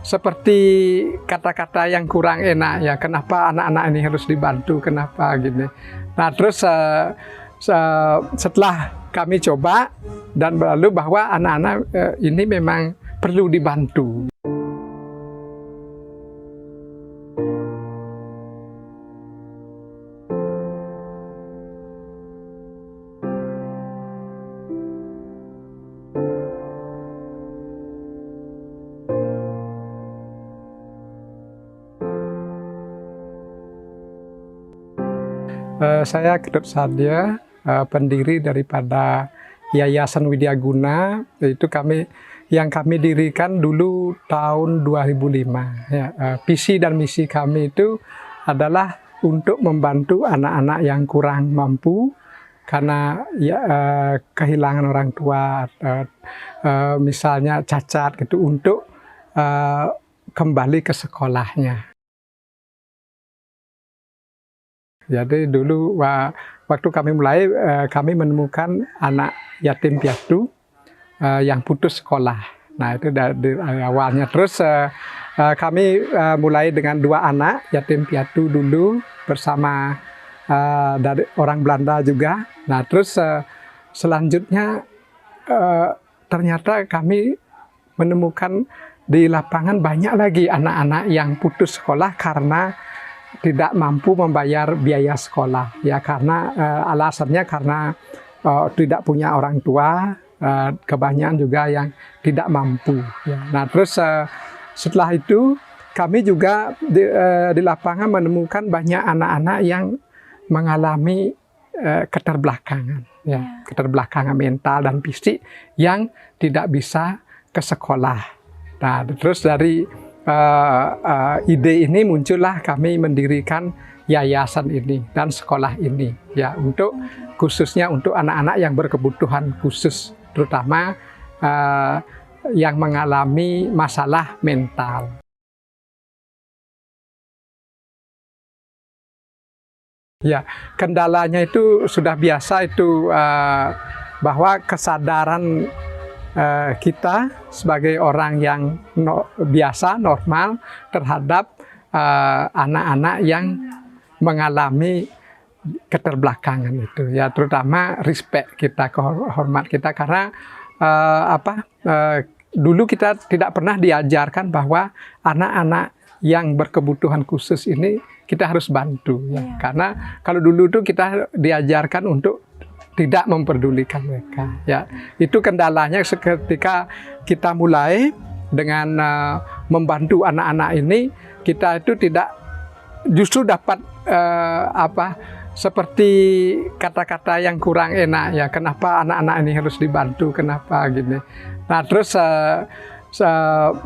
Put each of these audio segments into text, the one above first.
seperti kata-kata yang kurang enak ya, kenapa anak-anak ini harus dibantu, kenapa gini. Nah terus setelah kami coba dan lalu bahwa anak-anak ini memang perlu dibantu. Saya Kedep Sadia, pendiri daripada Yayasan Widyaguna. Itu yang kami dirikan dulu tahun 2005. Ya, visi dan misi kami itu adalah untuk membantu anak-anak yang kurang mampu karena ya, kehilangan orang tua, misalnya cacat gitu, untuk kembali ke sekolahnya. Jadi dulu waktu kami mulai, kami menemukan anak yatim piatu yang putus sekolah. Nah itu dari awalnya. Terus kami mulai dengan 2 anak yatim piatu dulu bersama dari orang Belanda juga. Nah terus selanjutnya ternyata kami menemukan di lapangan banyak lagi anak-anak yang putus sekolah karena tidak mampu membayar biaya sekolah, ya karena alasannya karena tidak punya orang tua, kebanyakan juga yang tidak mampu. Ya. Nah terus setelah itu kami juga di lapangan menemukan banyak anak-anak yang mengalami keterbelakangan, ya, keterbelakangan mental dan fisik yang tidak bisa ke sekolah. Nah terus dari ide ini muncullah kami mendirikan yayasan ini dan sekolah ini, ya, untuk khususnya untuk anak-anak yang berkebutuhan khusus, terutama yang mengalami masalah mental. Ya, kendalanya itu sudah biasa itu bahwa kesadaran kita sebagai orang yang biasa, normal terhadap anak-anak yang mengalami keterbelakangan itu, ya, terutama respect kita, hormat kita, karena dulu kita tidak pernah diajarkan bahwa anak-anak yang berkebutuhan khusus ini kita harus bantu, ya. Karena kalau dulu tuh kita diajarkan untuk tidak memperdulikan mereka, ya. Itu kendalanya ketika kita mulai dengan membantu anak-anak ini, kita itu tidak justru dapat seperti kata-kata yang kurang enak, ya, kenapa anak-anak ini harus dibantu, kenapa gini. Nah terus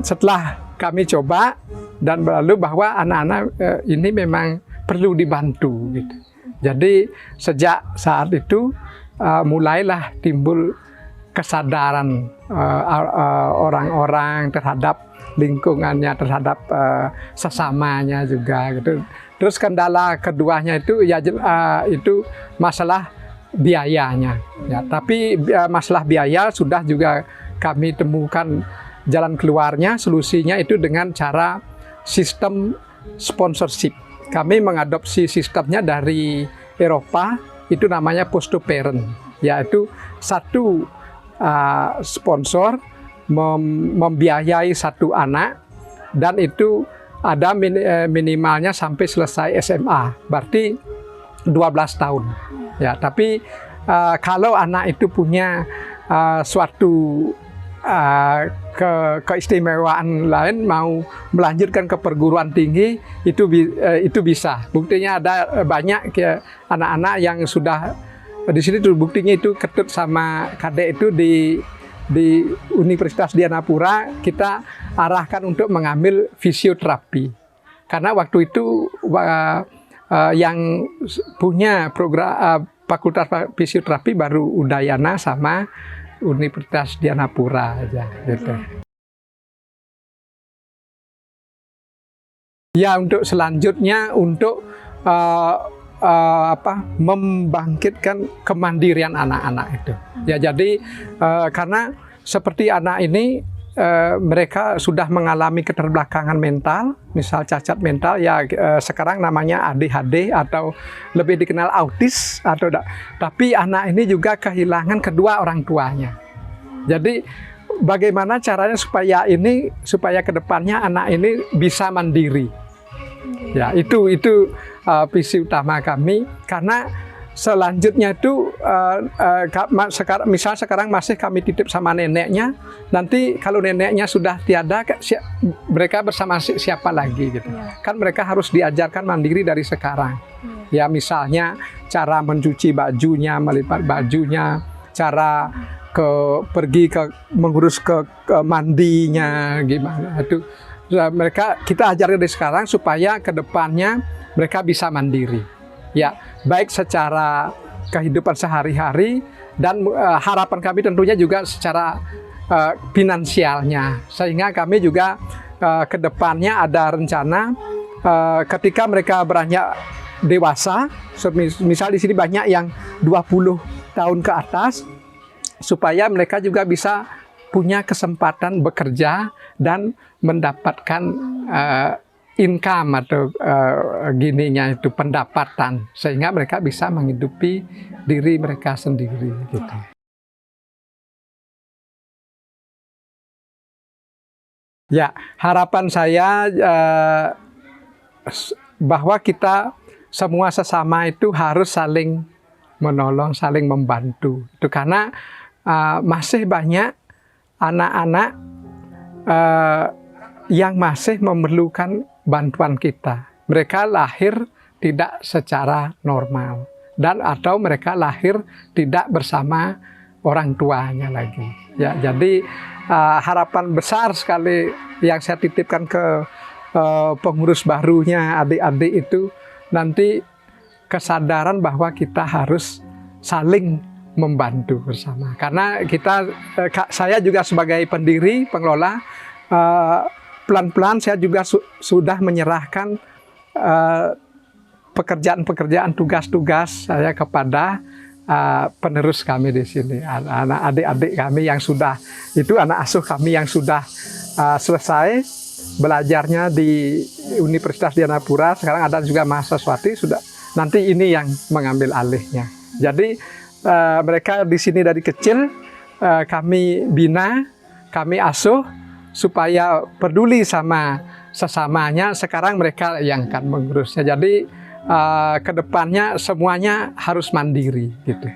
setelah kami coba dan lalu bahwa anak-anak ini memang perlu dibantu gitu. Jadi sejak saat itu mulailah timbul kesadaran orang-orang terhadap lingkungannya, terhadap sesamanya juga gitu. Terus kendala keduanya itu ya itu masalah biayanya, ya. Tapi masalah biaya sudah juga kami temukan jalan keluarnya, solusinya itu dengan cara sistem sponsorship. Kami mengadopsi sistemnya dari Eropa, itu namanya foster parent, yaitu satu sponsor membiayai satu anak, dan itu ada minimalnya sampai selesai SMA, berarti 12 tahun. Ya, tapi kalau anak itu punya suatu keistimewaan lain, mau melanjutkan ke perguruan tinggi, itu bisa. Buktinya ada banyak anak-anak yang sudah di sini tuh, buktinya itu Ketut sama Kadek itu di Universitas Dianapura kita arahkan untuk mengambil fisioterapi, karena waktu itu yang punya program fakultas fisioterapi baru Udayana sama Universitas Dianapura aja gitu. Ya, untuk selanjutnya untuk membangkitkan kemandirian anak-anak itu. Ya, jadi karena seperti anak ini mereka sudah mengalami keterbelakangan mental, misal cacat mental, ya sekarang namanya ADHD atau lebih dikenal autis atau tapi anak ini juga kehilangan kedua orang tuanya. Jadi bagaimana caranya supaya kedepannya anak ini bisa mandiri? Ya itu visi utama kami, karena selanjutnya itu misal sekarang masih kami titip sama neneknya, nanti kalau neneknya sudah tiada, mereka bersama siapa lagi gitu. Kan mereka harus diajarkan mandiri dari sekarang. Ya misalnya cara mencuci bajunya, melipat bajunya, cara pergi mengurus ke mandinya gimana itu. Kita ajarkan dari sekarang supaya kedepannya mereka bisa mandiri. Ya, baik secara kehidupan sehari-hari dan harapan kami tentunya juga secara finansialnya. Sehingga kami juga ke depannya ada rencana ketika mereka beranjak dewasa, misal di sini banyak yang 20 tahun ke atas, supaya mereka juga bisa punya kesempatan bekerja dan mendapatkan income atau itu pendapatan, sehingga mereka bisa menghidupi diri mereka sendiri gitu. Ya, harapan saya bahwa kita semua sesama itu harus saling menolong, saling membantu. Itu karena masih banyak anak-anak yang masih memerlukan bantuan kita. Mereka lahir tidak secara normal, dan atau mereka lahir tidak bersama orang tuanya lagi. Ya, jadi harapan besar sekali yang saya titipkan ke pengurus barunya, adik-adik itu, nanti kesadaran bahwa kita harus saling membantu bersama. Karena saya juga sebagai pendiri, pengelola, pelan-pelan saya juga sudah menyerahkan pekerjaan-pekerjaan, tugas-tugas saya kepada penerus kami di sini, anak adik-adik kami yang sudah, itu anak asuh kami yang sudah selesai belajarnya di Universitas Dianapura, sekarang ada juga mahasiswati, sudah nanti ini yang mengambil alihnya. Jadi mereka di sini dari kecil kami bina, kami asuh supaya peduli sama sesamanya. Sekarang mereka yang akan mengurusnya. Jadi kedepannya semuanya harus mandiri gitu.